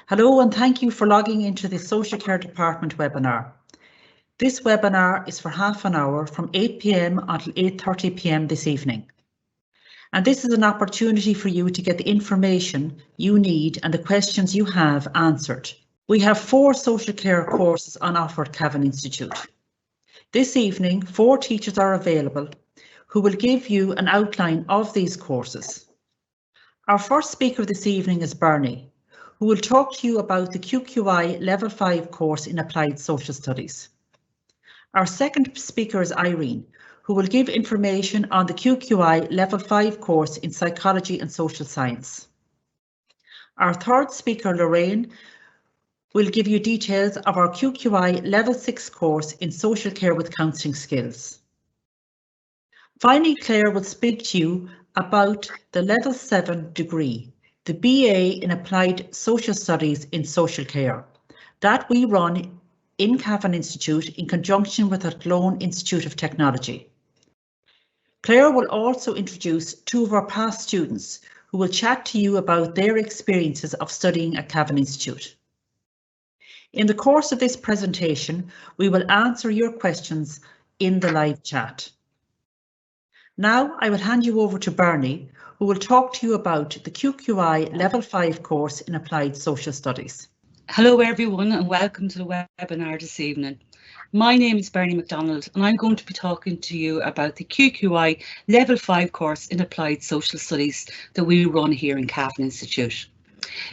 Hello and thank you for logging into the Social Care Department webinar. This webinar is for half an hour from 8 p.m. until 8:30 p.m. this evening. And this is an opportunity for you to get the information you need and the questions you have answered. We have 4 social care courses on offer at Cavan Institute. This evening, 4 teachers are available who will give you an outline of these courses. Our first speaker this evening is Bernie, who will talk to you about the QQI Level 5 course in Applied Social Studies. Our second speaker is Irene, who will give information on the QQI Level 5 course in Psychology and Social Science. Our third speaker, Lorraine, will give you details of our QQI Level 6 course in Social Care with Counselling Skills. Finally, Clare will speak to you about the Level 7 degree, the BA in Applied Social Studies in Social Care, that we run in Cavan Institute in conjunction with the Clare Institute of Technology. Clare will also introduce 2 of our past students who will chat to you about their experiences of studying at Cavan Institute. In the course of this presentation, we will answer your questions in the live chat. Now I will hand you over to Bernie, who will talk to you about the QQI Level 5 course in Applied Social Studies. Hello everyone and welcome to the webinar this evening. My name is Bernie McDonald and I'm going to be talking to you about the QQI Level 5 course in Applied Social Studies that we run here in Cavan Institute.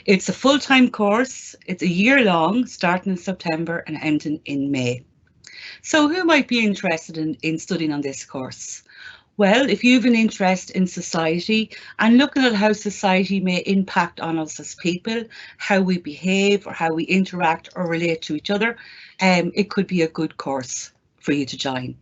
It's a full-time course, it's a year long, starting in September and ending in May. So who might be interested in studying on this course? Well, if you have an interest in society and looking at how society may impact on us as people, how we behave or how we interact or relate to each other, it could be a good course for you to join.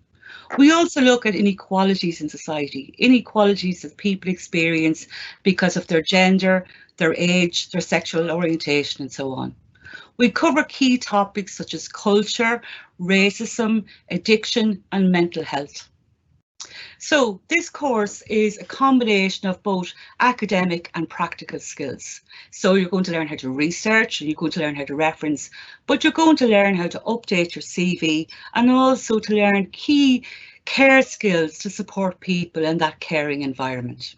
We also look at inequalities in society, inequalities that people experience because of their gender, their age, their sexual orientation and so on. We cover key topics such as culture, racism, addiction and mental health. So this course is a combination of both academic and practical skills. So you're going to learn how to research and you're going to learn how to reference, but you're going to learn how to update your CV and also to learn key care skills to support people in that caring environment.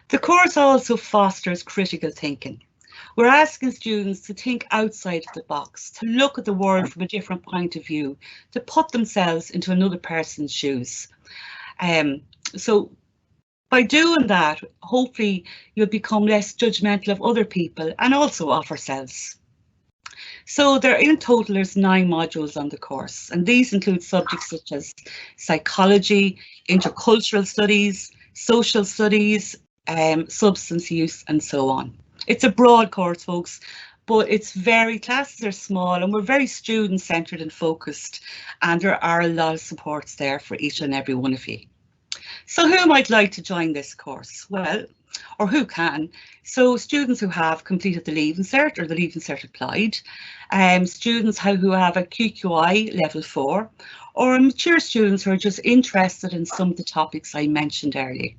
The course also fosters critical thinking. We're asking students to think outside of the box, to look at the world from a different point of view, to put themselves into another person's shoes. So by doing that, hopefully you'll become less judgmental of other people and also of ourselves. So there in total there's 9 modules on the course, and these include subjects such as psychology, intercultural studies, social studies, substance use and so on. It's a broad course, folks, but classes are small and we're very student centred and focused, and there are a lot of supports there for each and every one of you. So who might like to join this course? Well, or who can? So students who have completed the Leaving Cert or the Leaving Cert Applied, students who have a QQI Level 4, or mature students who are just interested in some of the topics I mentioned earlier.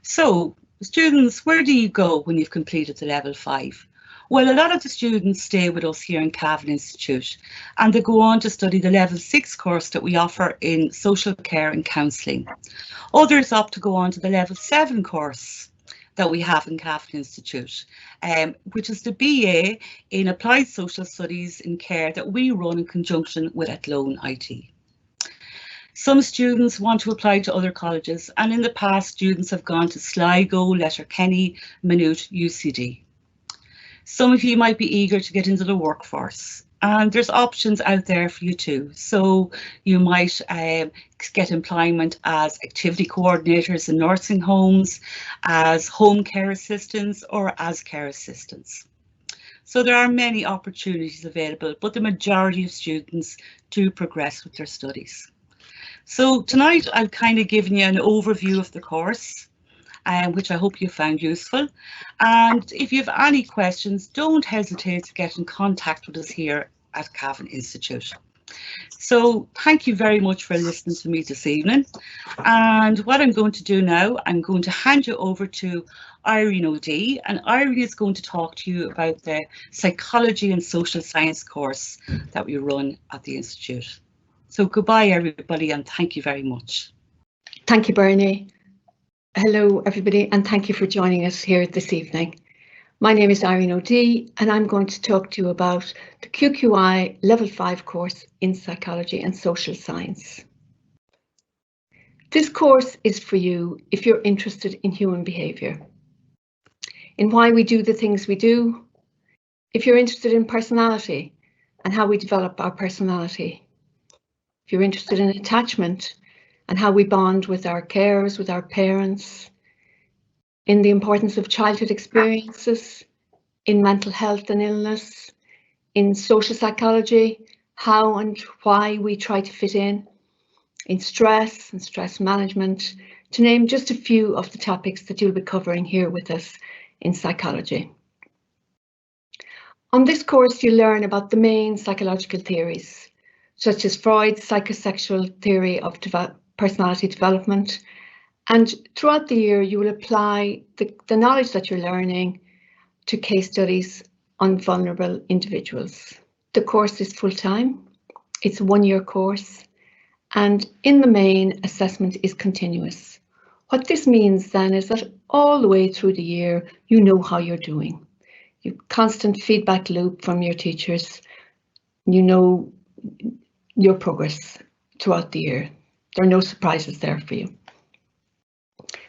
So students, where do you go when you've completed the Level 5? Well, a lot of the students stay with us here in Cavan Institute and they go on to study the Level 6 course that we offer in Social Care and Counselling. Others opt to go on to the Level 7 course that we have in Cavan Institute, which is the BA in Applied Social Studies in Care that we run in conjunction with Athlone IT. Some students want to apply to other colleges, and in the past students have gone to Sligo, Letterkenny, Maynooth, UCD. Some of you might be eager to get into the workforce, and there's options out there for you too. So you might get employment as activity coordinators in nursing homes, as home care assistants or as care assistants. So there are many opportunities available, but the majority of students do progress with their studies. So tonight I've kind of given you an overview of the course, which I hope you found useful. And if you have any questions, don't hesitate to get in contact with us here at Cavan Institute. So thank you very much for listening to me this evening. And what I'm going to do now, I'm going to hand you over to Irene OD, and Irene is going to talk to you about the Psychology and Social Science course that we run at the Institute. So goodbye everybody, and thank you very much. Thank you, Bernie. Hello everybody, and thank you for joining us here this evening. My name is Irene OD, and I'm going to talk to you about the QQI Level 5 course in Psychology and Social Science. This course is for you if you're interested in human behaviour, in why we do the things we do, if you're interested in personality and how we develop our personality, if you're interested in attachment and how we bond with our carers, with our parents, in the importance of childhood experiences, in mental health and illness, in social psychology, how and why we try to fit in stress and stress management, to name just a few of the topics that you'll be covering here with us in psychology. On this course, you learn about the main psychological theories, such as Freud's psychosexual theory of personality development. And throughout the year, you will apply the knowledge that you're learning to case studies on vulnerable individuals. The course is full-time. It's a one-year course. And in the main, assessment is continuous. What this means then is that all the way through the year, you know how you're doing. You have constant feedback loop from your teachers. You know your progress throughout the year. There are no surprises there for you.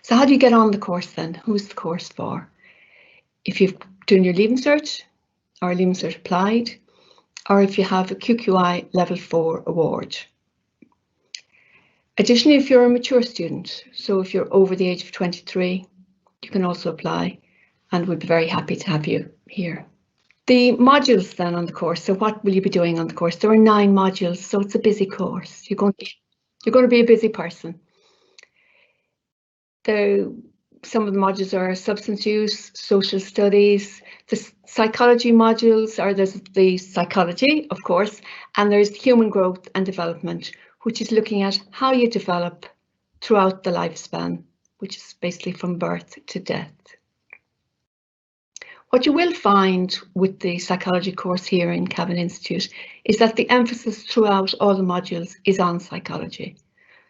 So how do you get on the course then? Who's the course for? If you've done your Leaving Cert or Leaving Cert Applied, or if you have a QQI Level 4 award. Additionally, if you're a mature student, so if you're over the age of 23, you can also apply, and we'd be very happy to have you here. The modules then on the course, so what will you be doing on the course? There are 9 modules, so it's a busy course. You're going to be a busy person. Some of the modules are substance use, social studies, the psychology modules, or there's the psychology, of course, and there's human growth and development, which is looking at how you develop throughout the lifespan, which is basically from birth to death. What you will find with the psychology course here in Cavan Institute is that the emphasis throughout all the modules is on psychology.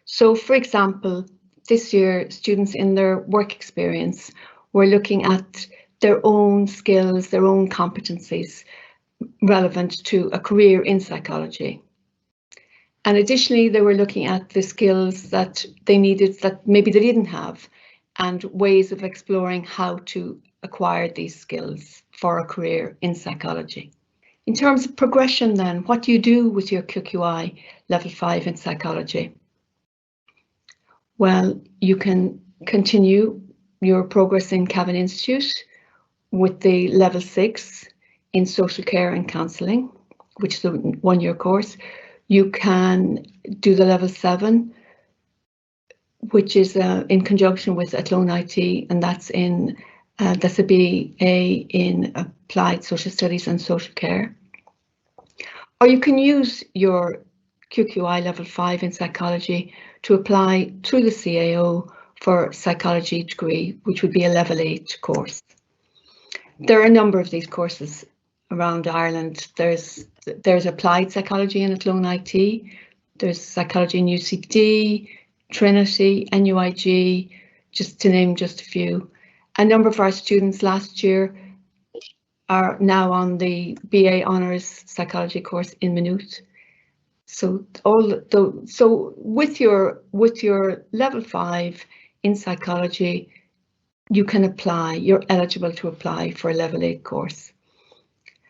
So, for example, this year, students in their work experience were looking at their own skills, their own competencies relevant to a career in psychology. And additionally, they were looking at the skills that they needed that maybe they didn't have, and ways of exploring how to acquire these skills for a career in psychology. In terms of progression then, what do you do with your QQI Level 5 in psychology? Well, you can continue your progress in Cavan Institute with the Level 6 in social care and counselling, which is a one-year course. You can do the Level 7, which is in conjunction with Athlone IT, and that's a BA in Applied Social Studies and Social Care. Or you can use your QQI Level 5 in psychology to apply through the CAO for psychology degree, which would be a Level 8 course. There are a number of these courses around Ireland. There's applied psychology in Athlone IT, there's psychology in UCD, Trinity, NUIG, just to name just a few. A number of our students last year are now on the BA Honours Psychology course in Maynooth. So with your Level 5 in psychology, you can apply, you're eligible to apply for a Level 8 course.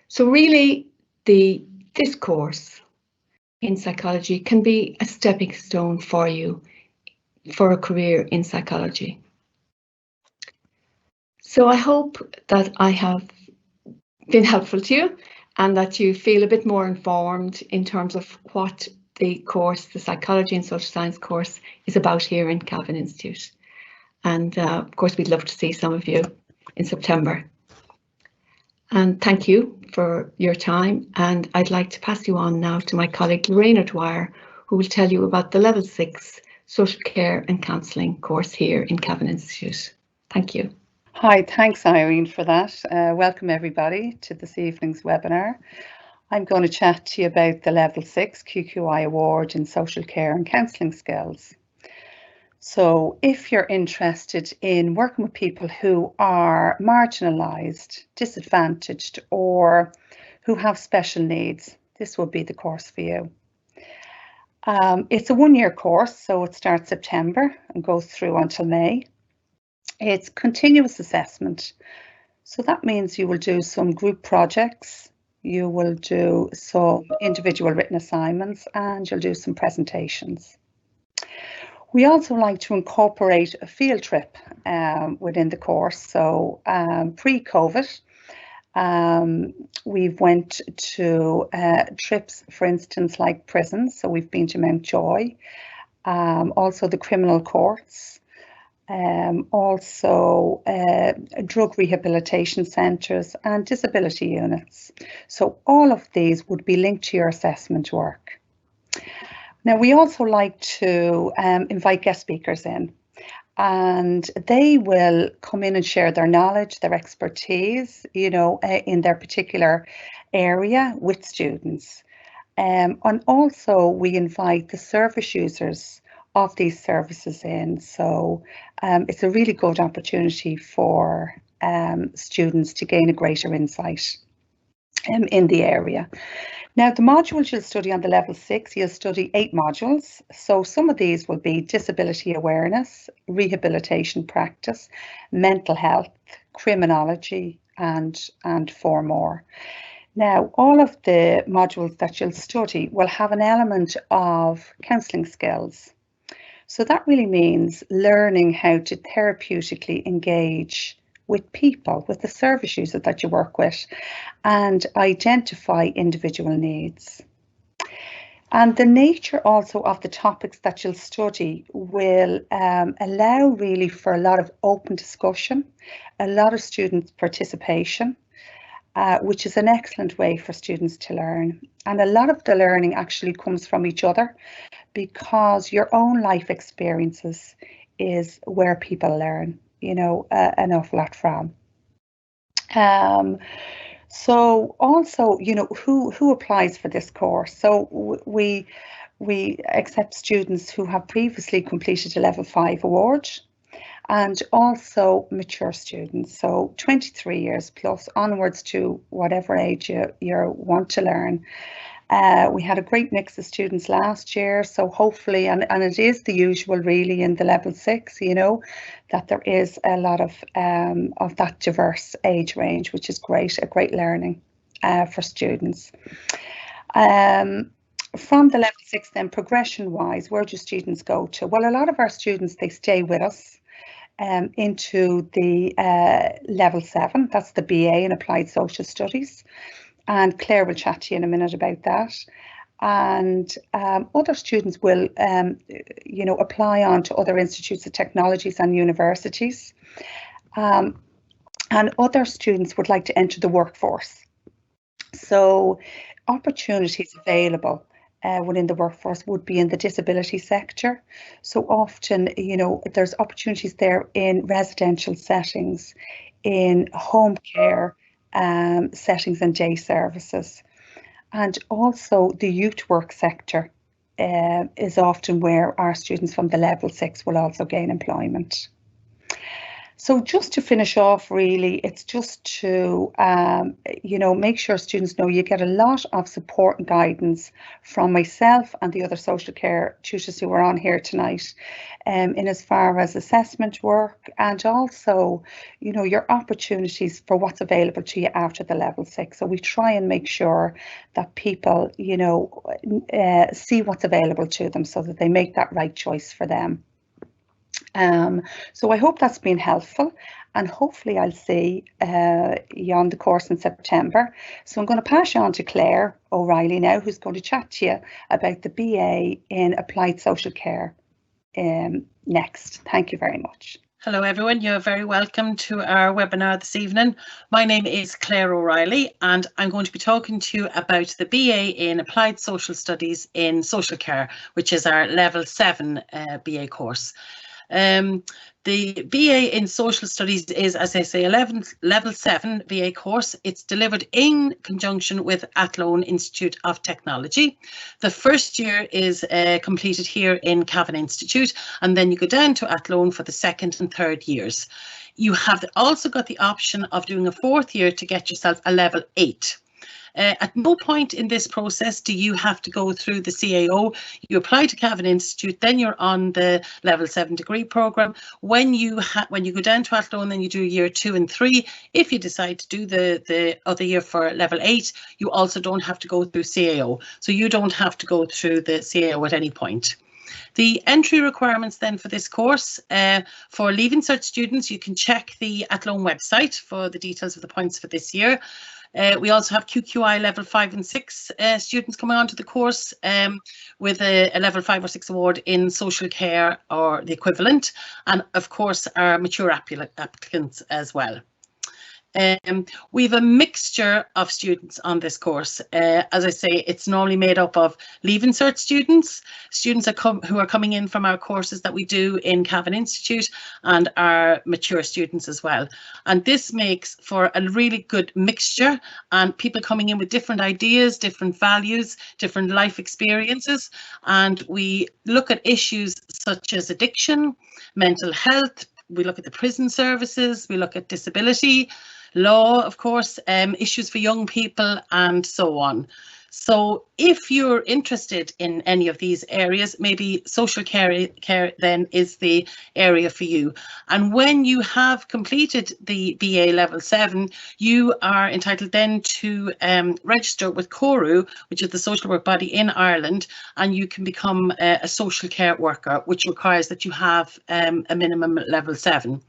So really, this course in psychology can be a stepping stone for you for a career in psychology. So I hope that I have been helpful to you and that you feel a bit more informed in terms of what the course, the Psychology and Social Science course, is about here in Cavan Institute. And of course, we'd love to see some of you in September. And thank you for your time, and I'd like to pass you on now to my colleague Lorraine Dwyer, who will tell you about the Level 6 Social Care and Counselling course here in Cavan Institute. Thank you. Hi, thanks Irene for that. Welcome everybody to this evening's webinar. I'm going to chat to you about the Level 6 QQI Award in Social Care and Counselling Skills. So if you're interested in working with people who are marginalised, disadvantaged, or who have special needs, this will be the course for you. It's a one-year course, so it starts September and goes through until May. It's continuous assessment. So that means you will do some group projects, you will do some individual written assignments, and you'll do some presentations. We also like to incorporate a field trip within the course. So pre-COVID, we've went to trips, for instance, like prisons. So we've been to Mountjoy, also the criminal courts, also drug rehabilitation centres and disability units. So all of these would be linked to your assessment work. Now, we also like to invite guest speakers in, and they will come in and share their knowledge, their expertise, you know, in their particular area with students. And also we invite the service users of these services in. So it's a really good opportunity for students to gain a greater insight in the area. Now, the modules you'll study on the Level 6, you'll study 8 modules. So some of these will be disability awareness, rehabilitation practice, mental health, criminology, and 4 more. Now, all of the modules that you'll study will have an element of counselling skills. So that really means learning how to therapeutically engage with people, with the service user that you work with, and identify individual needs. And the nature also of the topics that you'll study will allow really for a lot of open discussion, a lot of student participation, which is an excellent way for students to learn. And a lot of the learning actually comes from each other, because your own life experiences is where people learn, you know, an awful lot from. So also, you know, who applies for this course? So we accept students who have previously completed a Level 5 award, and also mature students, so 23 years plus onwards to whatever age you want to learn. We had a great mix of students last year, so hopefully, and it is the usual really in the Level 6, you know, that there is a lot of that diverse age range, which is great, a great learning for students. From the Level 6 then, progression wise, where do students go to? Well, a lot of our students, they stay with us into the Level 7, that's the BA in Applied Social Studies. And Clare will chat to you in a minute about that. And other students will, you know, apply on to other institutes of technologies and universities. And other students would like to enter the workforce. So opportunities available within the workforce would be in the disability sector. So often, you know, there's opportunities there in residential settings, in home care, settings and day services. And also the youth work sector is often where our students from the Level 6 will also gain employment. So just to finish off, really, it's just to, you know, make sure students know you get a lot of support and guidance from myself and the other social care tutors who are on here tonight, in as far as assessment work, and also, you know, your opportunities for what's available to you after the Level 6. So we try and make sure that people, you know, see what's available to them so that they make that right choice for them. So I hope that's been helpful, and hopefully I'll see you on the course in September. So I'm going to pass you on to Clare O'Reilly now, who's going to chat to you about the BA in Applied Social Care next. Thank you very much. Hello everyone, you're very welcome to our webinar this evening. My name is Clare O'Reilly and I'm going to be talking to you about the BA in Applied Social Studies in Social Care, which is our Level 7 BA course. The BA in Social Studies is, as I say, a Level 7 BA course. It's delivered in conjunction with Athlone Institute of Technology. The first year is completed here in Cavan Institute, and then you go down to Athlone for the second and third years. You have also got the option of doing a fourth year to get yourself a Level 8. At no point in this process do you have to go through the CAO. You apply to Cavan Institute, then you're on the Level 7 degree programme. When you go down to Athlone, then you do year 2 and 3. If you decide to do the other year for Level 8, you also don't have to go through CAO. So you don't have to go through the CAO at any point. The entry requirements then for this course, for Leaving Cert students, you can check the Athlone website for the details of the points for this year. We also have QQI level 5 and 6 students coming onto the course with a level 5 or 6 award in social care or the equivalent, and of course our mature applicants as well. We have a mixture of students on this course. As I say, it's normally made up of Leaving Cert students, who are coming in from our courses that we do in Cavan Institute, and our mature students as well. And this makes for a really good mixture, and people coming in with different ideas, different values, different life experiences. And we look at issues such as addiction, mental health, we look at the prison services, we look at disability, law, of course, issues for young people, and so on. So if you're interested in any of these areas, maybe social care then is the area for you. And when you have completed the BA Level 7, you are entitled then to register with CORU, which is the social work body in Ireland, and you can become a social care worker, which requires that you have a minimum Level 7.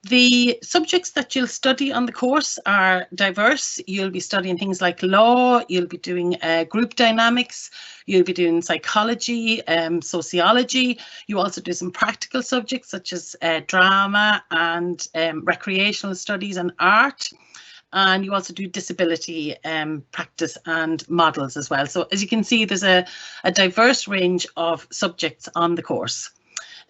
The subjects that you'll study on the course are diverse. You'll be studying things like law, you'll be doing group dynamics, you'll be doing psychology, sociology. You also do some practical subjects such as drama and recreational studies and art. And you also do disability practice and models as well. So as you can see, there's a diverse range of subjects on the course.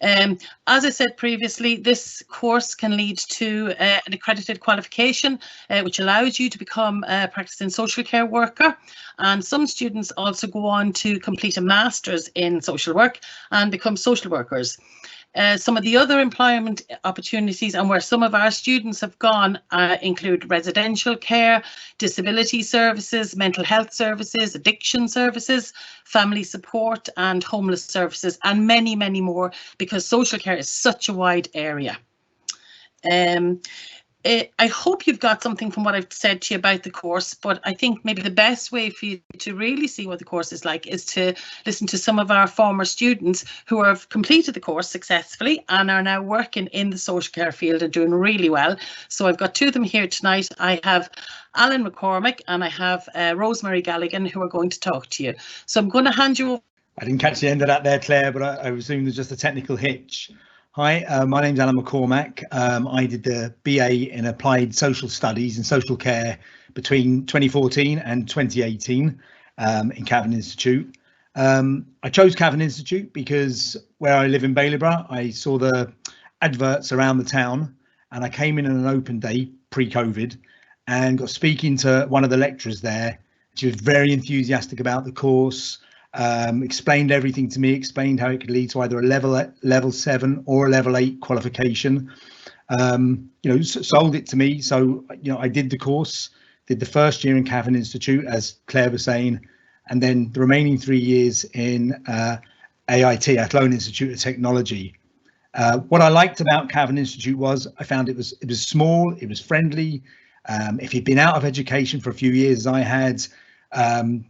As I said previously, this course can lead to an accredited qualification, which allows you to become a practicing social care worker. And some students also go on to complete a master's in social work and become social workers. Some of the other employment opportunities and where some of our students have gone include residential care, disability services, mental health services, addiction services, family support and homeless services, and many, many more, because social care is such a wide area. I hope you've got something from what I've said to you about the course, but I think maybe the best way for you to really see what the course is like is to listen to some of our former students who have completed the course successfully and are now working in the social care field and doing really well. So I've got two of them here tonight. I have Alan McCormick and I have Rosemary Galligan, who are going to talk to you. So I'm going to hand you over. I didn't catch the end of that there, Claire, but I assume there's just a technical hitch. Hi, my name's Alan McCormack. I did the BA in Applied Social Studies and Social Care between 2014 and 2018 in Cavan Institute. I chose Cavan Institute because where I live in Baileyborough, I saw the adverts around the town and I came in on an open day pre-COVID and got speaking to one of the lecturers there. She was very enthusiastic about the course. Explained everything to me, explained how it could lead to either a level 7 or a level 8 qualification. Sold it to me. So, I did the course, did the first year in Cavan Institute, as Claire was saying, and then the remaining 3 years in AIT, Athlone Institute of Technology. What I liked about Cavan Institute was I found it was small, it was friendly. If you'd been out of education for a few years, as I had,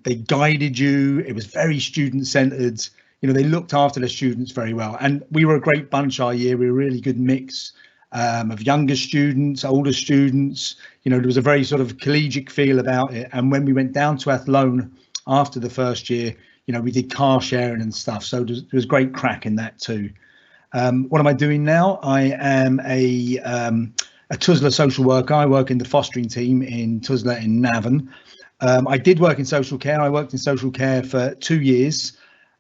they guided you. It was very student centered. They looked after their students very well, and we were a great bunch our year. We were a really good mix of younger students, older students. There was a very sort of collegiate feel about it. And when we went down to Athlone after the first year, we did car sharing and stuff, so there was great crack in that too. What am I doing now? I am a TUSLA social worker. I work in the fostering team in TUSLA in Navan. I did work in social care. I worked in social care for 2 years.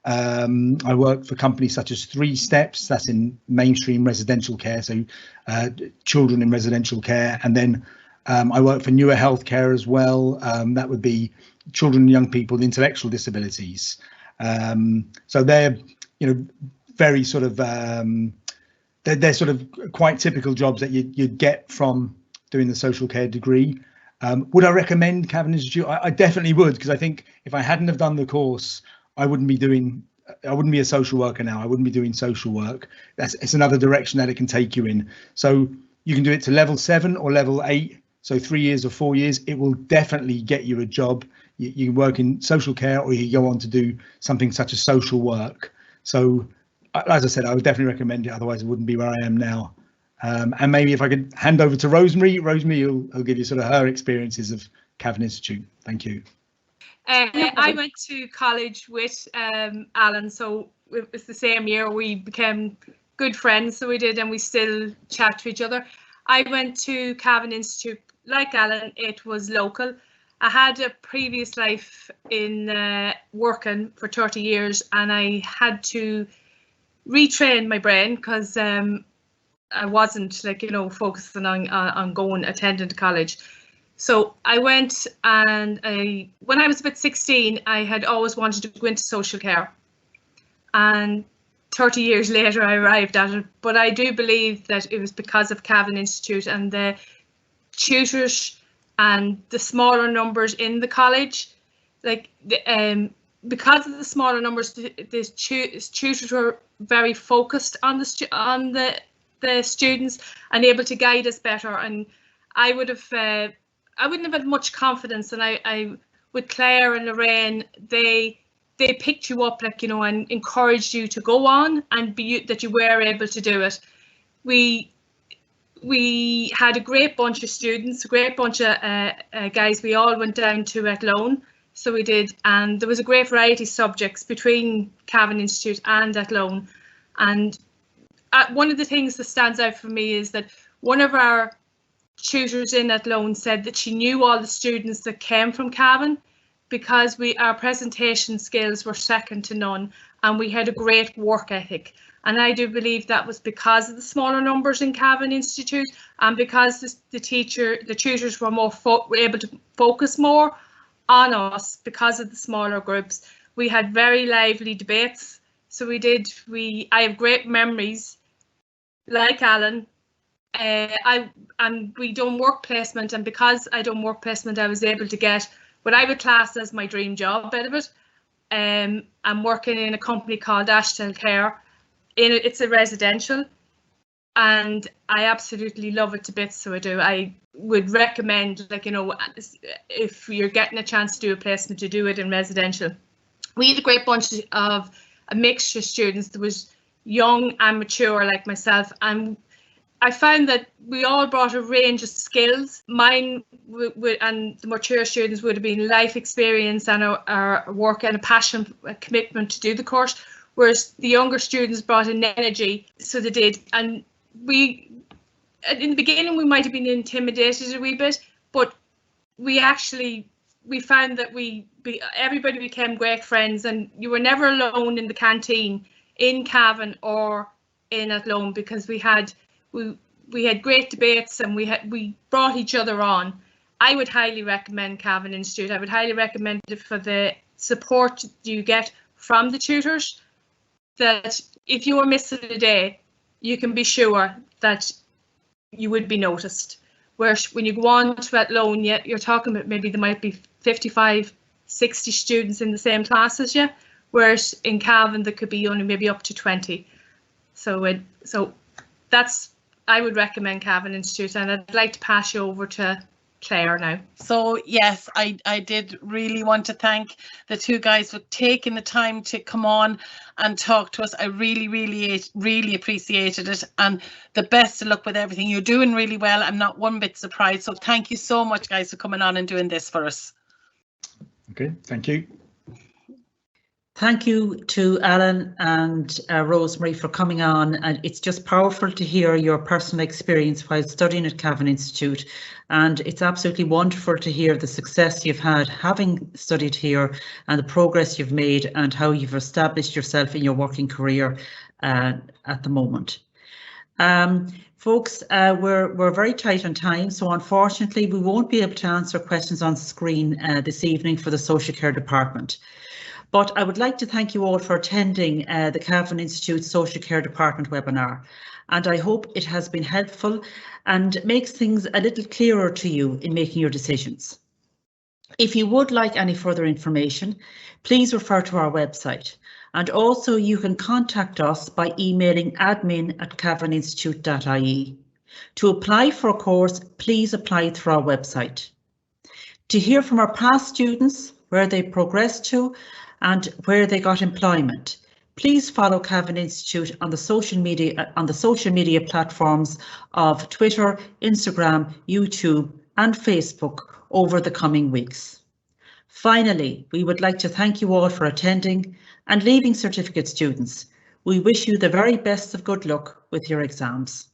I worked for companies such as 3 Steps, that's in mainstream residential care, so children in residential care. And then I worked for newer healthcare as well. That would be children and young people with intellectual disabilities. So they're, very sort of, they're sort of quite typical jobs that you'd get from doing the social care degree. Would I recommend Cavan Institute? I definitely would, because I think if I hadn't have done the course, I wouldn't be a social worker now. I wouldn't be doing social work. It's another direction that it can take you in. So you can do it to level 7 or level 8. So 3 years or 4 years, it will definitely get you a job. You can work in social care, or you can go on to do something such as social work. So as I said, I would definitely recommend it. Otherwise, I wouldn't be where I am now. And maybe if I could hand over to Rosemary, will give you sort of her experiences of Cavan Institute. Thank you. I went to college with Alan, so it was the same year. We became good friends, so we did, and we still chat to each other. I went to Cavan Institute, like Alan. It was local. I had a previous life in working for 30 years, and I had to retrain my brain because I wasn't focusing on attending college. So I went, and when I was about 16, I had always wanted to go into social care, and 30 years later I arrived at it. But I do believe that it was because of Cavan Institute and the tutors and the smaller numbers in the college. Because of the smaller numbers, the tutors were very focused on the students and able to guide us better. And I wouldn't have had much confidence. And I with Clare and Lorraine, they picked you up, and encouraged you to go on and that you were able to do it. We had a great bunch of students, a great bunch of guys. We all went down to Athlone, so we did, and there was a great variety of subjects between Cavan Institute and Athlone. And one of the things that stands out for me is that one of our tutors in Athlone said that she knew all the students that came from Cavan because our presentation skills were second to none, and we had a great work ethic. And I do believe that was because of the smaller numbers in Cavan Institute, and because the tutors were were able to focus more on us because of the smaller groups. We had very lively debates. So I have great memories, like Alan. We done work placement, and because I done work placement, I was able to get what I would class as my dream job out of it. I'm working in a company called Untitled Chapter. It's a residential, and I absolutely love it to bits. So I do. I would recommend, if you're getting a chance to do a placement, to do it in residential. We had a great bunch of a mixture of students. There was young and mature like myself, and I found that we all brought a range of skills. Mine and the mature students would have been life experience and our work and a passion, a commitment to do the course, whereas the younger students brought an energy, so they did. And in the beginning, we might have been intimidated a wee bit, but we found that everybody became great friends, and you were never alone in the canteen in Cavan or in Athlone, because we had great debates, and we brought each other on. I would highly recommend Cavan Institute. I would highly recommend it for the support you get from the tutors, that if you were missing a day, you can be sure that you would be noticed. Whereas when you go on to Athlone, you're talking about maybe there might be 55, 60 students in the same class as you, whereas in Cavan there could be only maybe up to 20. So I would recommend Cavan Institute, and I'd like to pass you over to Clare now. So yes, I did really want to thank the two guys for taking the time to come on and talk to us. I really appreciated it, and the best of luck with everything. You're doing really well. I'm not one bit surprised. So thank you so much, guys, for coming on and doing this for us. Okay, thank you. Thank you to Alan and Rosemary for coming on, and it's just powerful to hear your personal experience while studying at Cavan Institute, and it's absolutely wonderful to hear the success you've had having studied here and the progress you've made and how you've established yourself in your working career at the moment. Folks, we're very tight on time, so unfortunately we won't be able to answer questions on screen this evening for the Social Care Department. But I would like to thank you all for attending the Cavan Institute Social Care Department webinar, and I hope it has been helpful and makes things a little clearer to you in making your decisions. If you would like any further information, please refer to our website, and also you can contact us by emailing admin@cavaninstitute.ie. To apply for a course, please apply through our website. To hear from our past students, where they progressed to, and where they got employment, please follow Cavan Institute on the social media platforms of Twitter, Instagram, YouTube and Facebook over the coming weeks. Finally, we would like to thank you all for attending, and Leaving Certificate students, we wish you the very best of good luck with your exams.